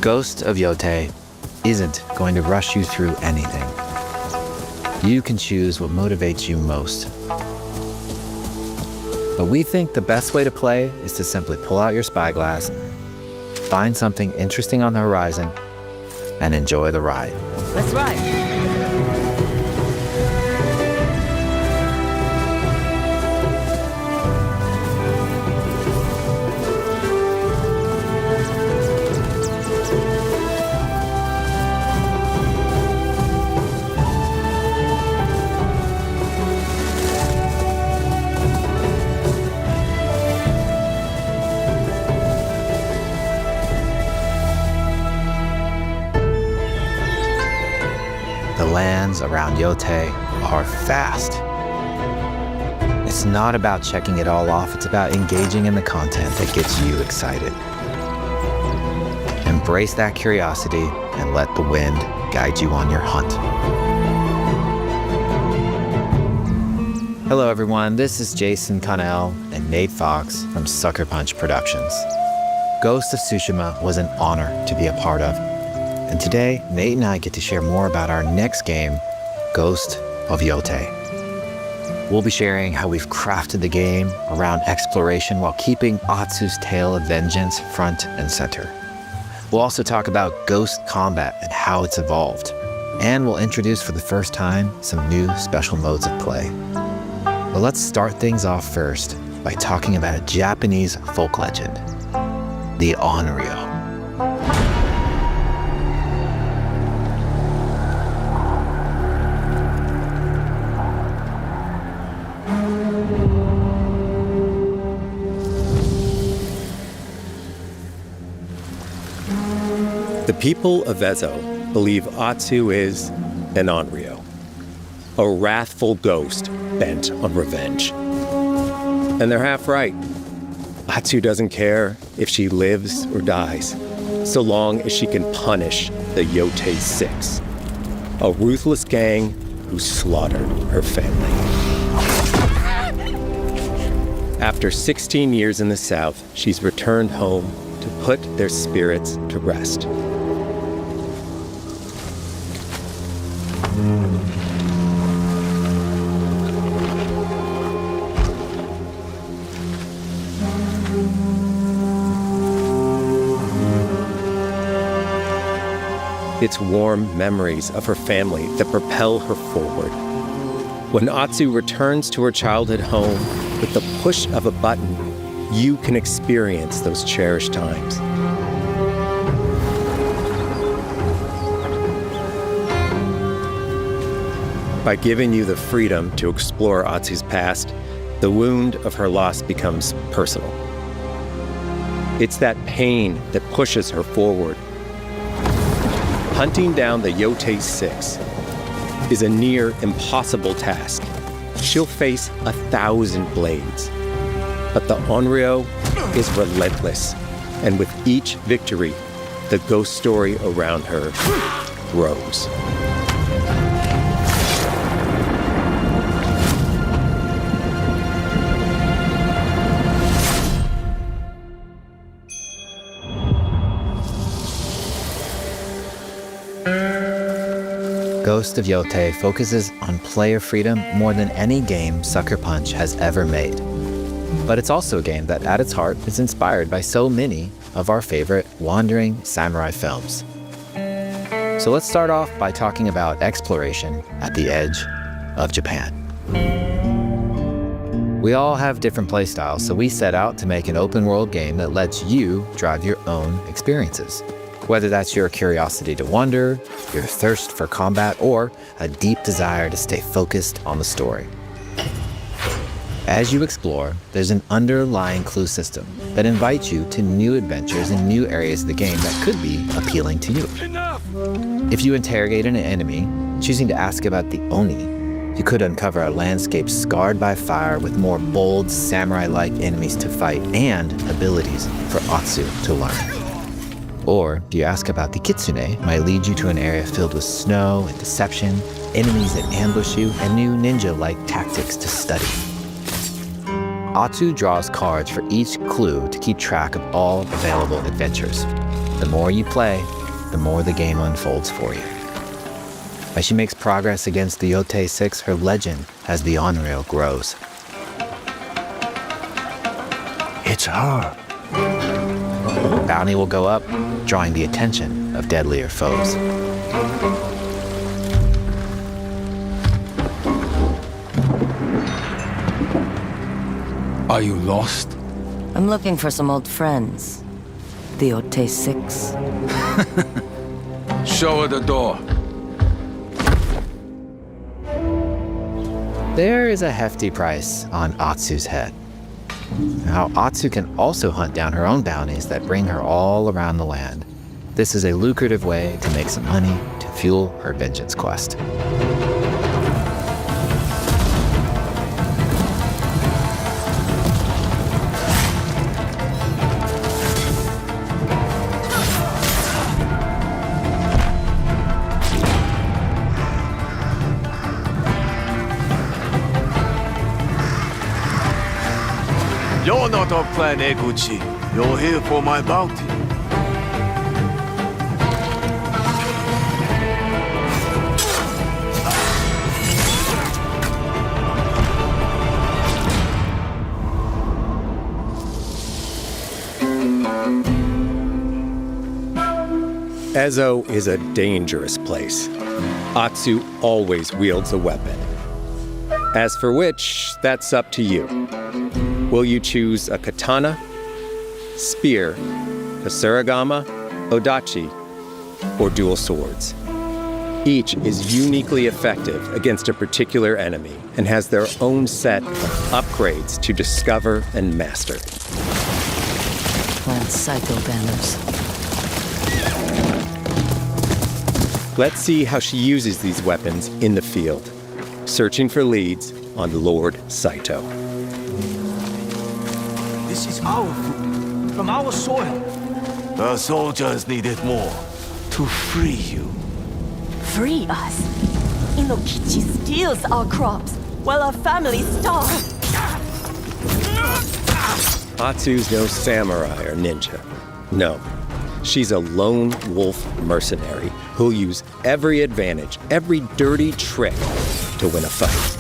Ghost of Yotei isn't going to rush you through anything. You can choose what motivates you most. But we think the best way to play is to simply pull out your spyglass, find something interesting on the horizon, and enjoy the ride. Let's ride. The lands around Yotei are vast. It's not about checking it all off, it's about engaging in the content that gets you excited. Embrace that curiosity and let the wind guide you on your hunt. Hello everyone, this is Jason Connell and Nate Fox from Sucker Punch Productions. Ghost of Tsushima was an honor to be a part of. And today, Nate and I get to share more about our next game, Ghost of Yotei. We'll be sharing how we've crafted the game around exploration while keeping Atsu's tale of vengeance front and center. We'll also talk about ghost combat and how it's evolved. And we'll introduce for the first time some new special modes of play. But let's start things off first by talking about a Japanese folk legend, the Onryo. The people of Ezo believe Atsu is an Onryo, a wrathful ghost bent on revenge. And they're half right. Atsu doesn't care if she lives or dies, so long as she can punish the Yotei 6, a ruthless gang who slaughtered her family. After 16 years in the south, she's returned home to put their spirits to rest. It's warm memories of her family that propel her forward. When Atsu returns to her childhood home, with the push of a button, you can experience those cherished times. By giving you the freedom to explore Atsu's past, the wound of her loss becomes personal. It's that pain that pushes her forward. Hunting down the Yotei 6 is a near impossible task. She'll face 1,000 blades. But the Onryo is relentless, and with each victory, the ghost story around her grows. Ghost of Yotei focuses on player freedom more than any game Sucker Punch has ever made. But it's also a game that, at its heart, is inspired by so many of our favorite wandering samurai films. So let's start off by talking about exploration at the edge of Japan. We all have different playstyles, so we set out to make an open-world game that lets you drive your own experiences. Whether that's your curiosity to wander, your thirst for combat, or a deep desire to stay focused on the story. As you explore, there's an underlying clue system that invites you to new adventures in new areas of the game that could be appealing to you. Enough! If you interrogate an enemy, choosing to ask about the Oni, you could uncover a landscape scarred by fire with more bold, samurai-like enemies to fight and abilities for Atsu to learn. Or if you ask about the Kitsune, might lead you to an area filled with snow and deception, enemies that ambush you, and new ninja-like tactics to study. Atsu draws cards for each clue to keep track of all available adventures. The more you play, the more the game unfolds for you. As she makes progress against the Yotei 6, her legend as the Onryo grows. It's her. Bounty will go up, drawing the attention of deadlier foes. Are you lost? I'm looking for some old friends. The Yotei 6. Show her the door. There is a hefty price on Atsu's head. Now, Atsu can also hunt down her own bounties that bring her all around the land. This is a lucrative way to make some money to fuel her vengeance quest. You're not of Clan Eguchi. You're here for my bounty. Ezo is a dangerous place. Atsu always wields a weapon. As for which, that's up to you. Will you choose a katana, spear, a surigama, odachi, or dual swords? Each is uniquely effective against a particular enemy and has their own set of upgrades to discover and master. Plant psycho banners. Let's see how she uses these weapons in the field, searching for leads on Lord Saito. This is our food, from our soil. The soldiers need it more to free you. Free us. Inokichi steals our crops while our families starve. Atsu's no samurai or ninja. No, she's a lone wolf mercenary who'll use every advantage, every dirty trick to win a fight.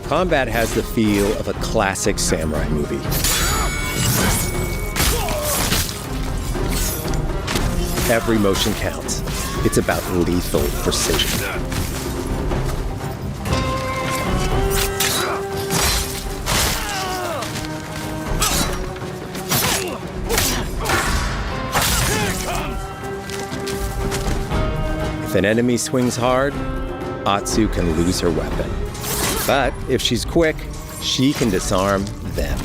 Combat has the feel of a classic samurai movie. Every motion counts. It's about lethal precision. If an enemy swings hard, Atsu can lose her weapon. But if she's quick, she can disarm them.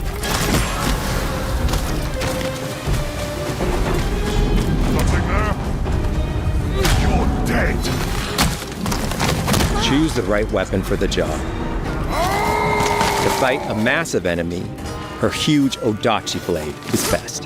Nothing there? You're dead. Choose the right weapon for the job. To fight a massive enemy, her huge odachi blade is best.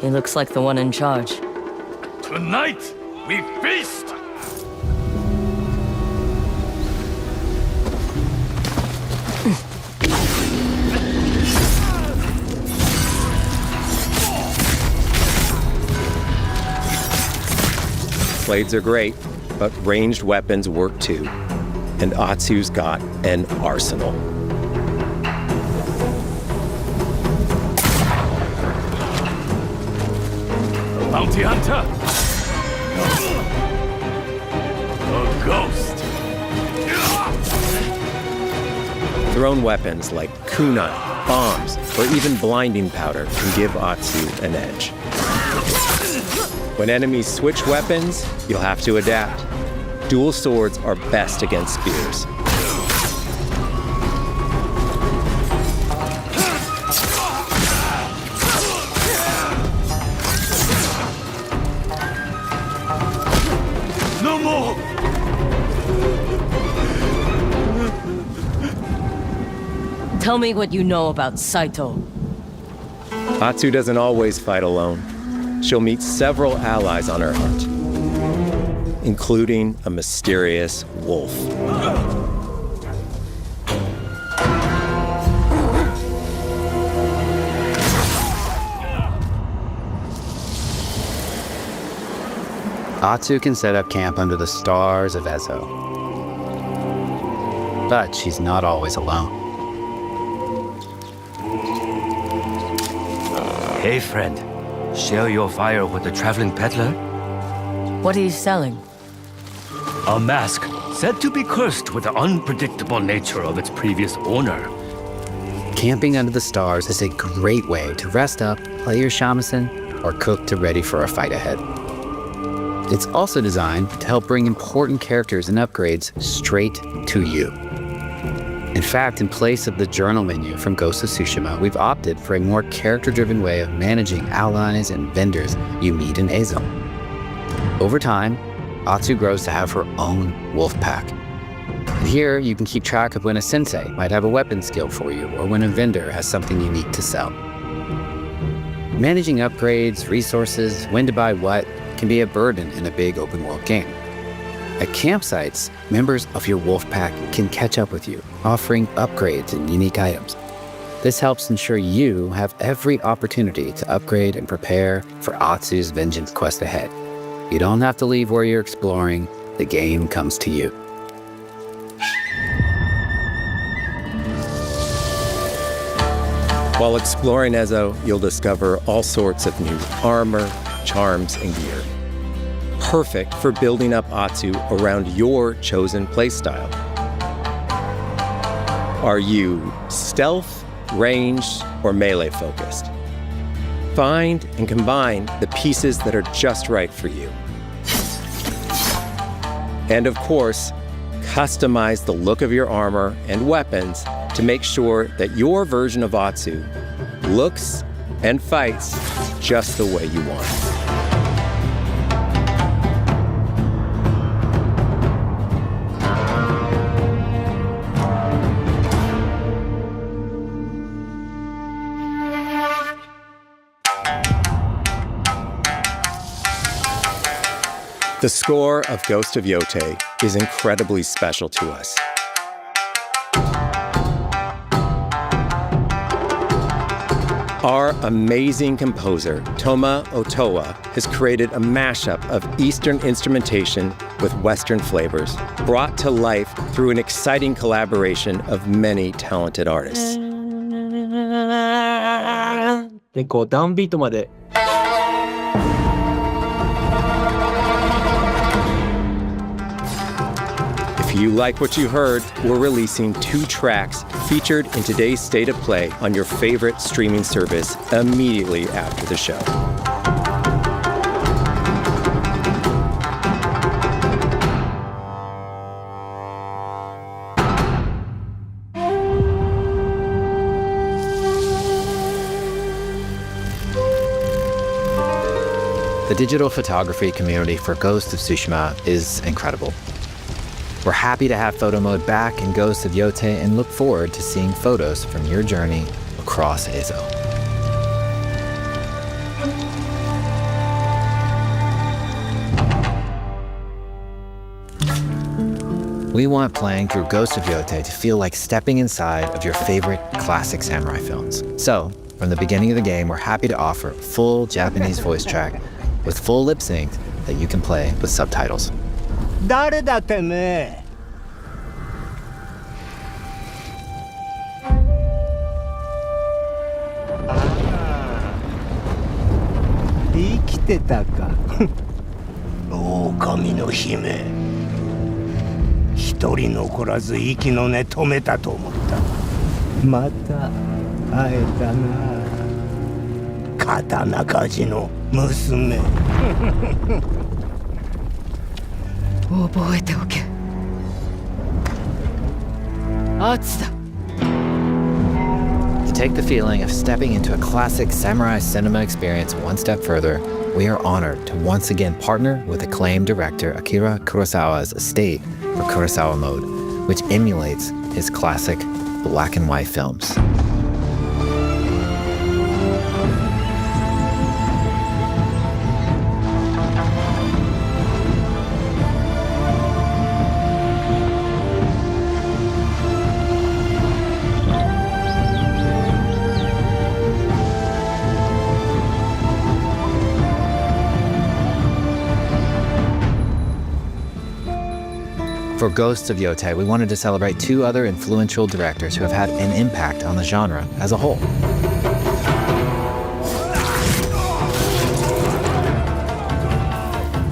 He looks like the one in charge. Tonight, we feast! Blades are great, but ranged weapons work too. And Atsu's got an arsenal. Bounty hunter? A ghost? Thrown weapons like kunai, bombs, or even blinding powder can give Atsu an edge. When enemies switch weapons, you'll have to adapt. Dual swords are best against spears. No more! Tell me what you know about Saito. Atsu doesn't always fight alone. She'll meet several allies on her hunt, including a mysterious wolf. Atsu can set up camp under the stars of Ezo. But she's not always alone. Hey, friend. Share your fire with the traveling peddler? What are you selling? A mask said to be cursed with the unpredictable nature of its previous owner. Camping under the stars is a great way to rest up, play your shamisen, or cook to ready for a fight ahead. It's also designed to help bring important characters and upgrades straight to you. In fact, in place of the journal menu from Ghost of Tsushima, we've opted for a more character-driven way of managing allies and vendors you meet in Ezo. Over time, Atsu grows to have her own wolf pack. And here, you can keep track of when a sensei might have a weapon skill for you, or when a vendor has something unique to sell. Managing upgrades, resources, when to buy what, can be a burden in a big open-world game. At campsites, members of your wolf pack can catch up with you, offering upgrades and unique items. This helps ensure you have every opportunity to upgrade and prepare for Atsu's vengeance quest ahead. You don't have to leave where you're exploring, the game comes to you. While exploring Ezo, you'll discover all sorts of new armor, charms, and gear. Perfect for building up Atsu around your chosen playstyle. Are you stealth, ranged, or melee focused? Find and combine the pieces that are just right for you. And of course, customize the look of your armor and weapons to make sure that your version of Atsu looks and fights just the way you want. The score of Ghost of Yotei is incredibly special to us. Our amazing composer, Toma Otoa, has created a mashup of Eastern instrumentation with Western flavors, brought to life through an exciting collaboration of many talented artists. でこうダウンビートまで If you like what you heard, we're releasing 2 tracks featured in today's State of Play on your favorite streaming service immediately after the show. The digital photography community for Ghost of Tsushima is incredible. We're happy to have photo mode back in Ghost of Yotei and look forward to seeing photos from your journey across Ezo. We want playing through Ghost of Yotei to feel like stepping inside of your favorite classic samurai films. So, from the beginning of the game, we're happy to offer a full Japanese voice track with full lip sync that you can play with subtitles. 誰だてめえ生きてたか狼の姫一人残らず息の根止めたと思ったまた会えたな刀鍛冶の娘覚えておけ。アツだ。 To take the feeling of stepping into a classic samurai cinema experience one step further, we are honored to once again partner with acclaimed director Akira Kurosawa's estate for Kurosawa Mode, which emulates his classic black and white films. For Ghost of Yotei, we wanted to celebrate two other influential directors who have had an impact on the genre as a whole.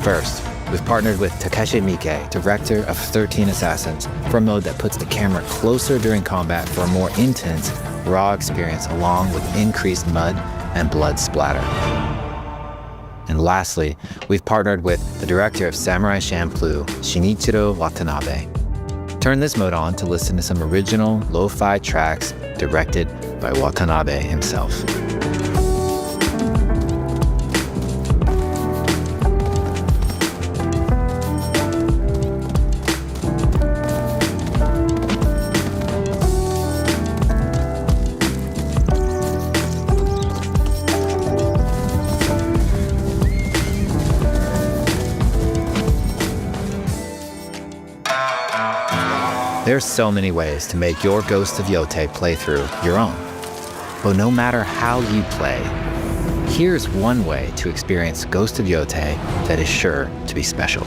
First, we've partnered with Takeshi Miike, director of 13 Assassins, for a mode that puts the camera closer during combat for a more intense, raw experience along with increased mud and blood splatter. And lastly, we've partnered with the director of Samurai Champloo, Shinichiro Watanabe. Turn this mode on to listen to some original lo-fi tracks directed by Watanabe himself. There's so many ways to make your Ghost of Yotei playthrough your own. But no matter how you play, here's one way to experience Ghost of Yotei that is sure to be special.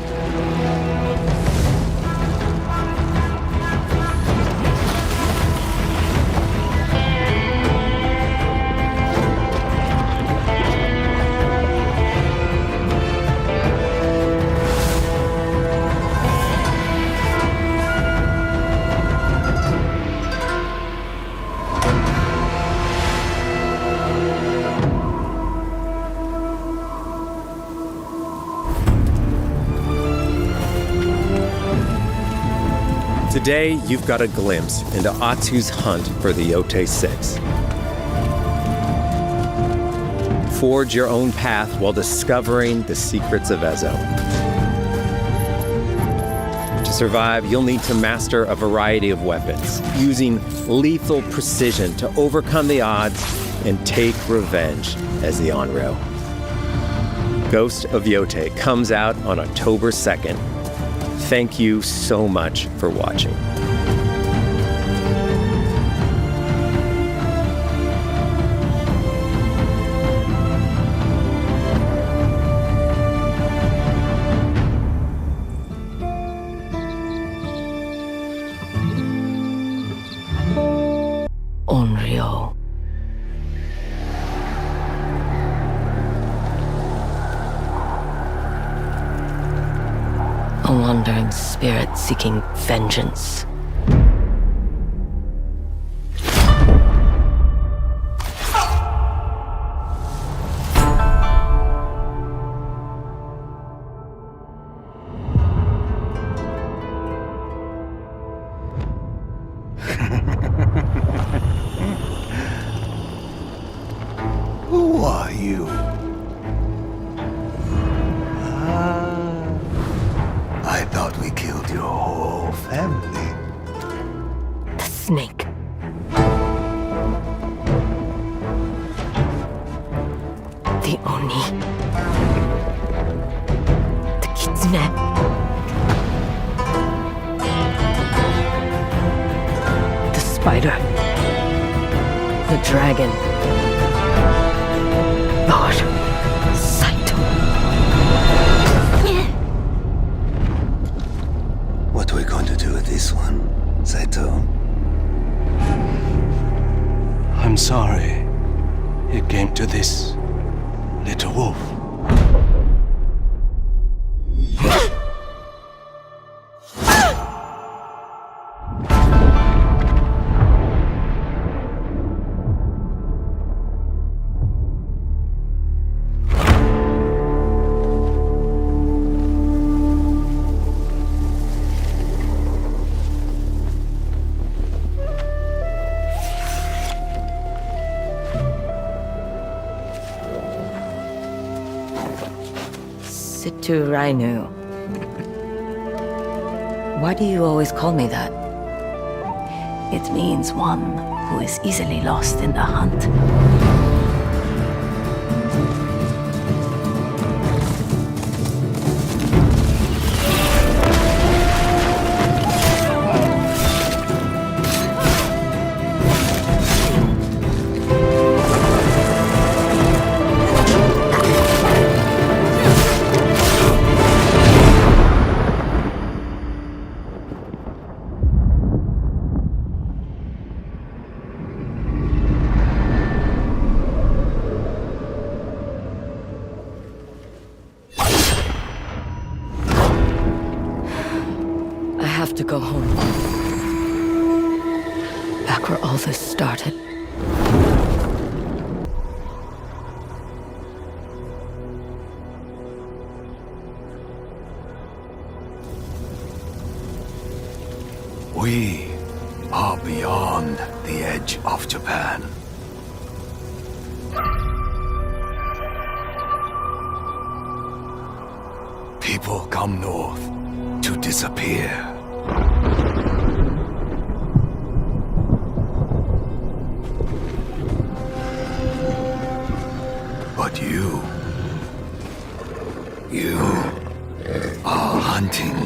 Today, you've got a glimpse into Atsu's hunt for the Yotei 6. Forge your own path while discovering the secrets of Ezo. To survive, you'll need to master a variety of weapons, using lethal precision to overcome the odds and take revenge as the Onryo. Ghost of Yotei comes out on October 2nd. Thank you so much for watching. Onryo. A wandering spirit seeking vengeance. Who are you? I thought we killed your whole family. The snake. The Oni. The Kitsune. The spider. The dragon. Lord Saito. What are we going to do with this one, Saito? I'm sorry it came to this, little wolf. Situ Rainu. Why do you always call me that? It means one who is easily lost in the hunt. I have to go home. Back where all this started. We are beyond the edge of Japan. People come north to disappear. But you are hunting.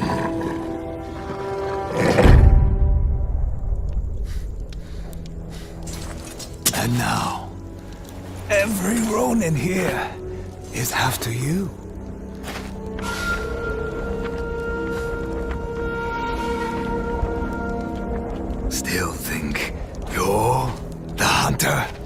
And now, every Ronin here is after you. Still think you're the hunter?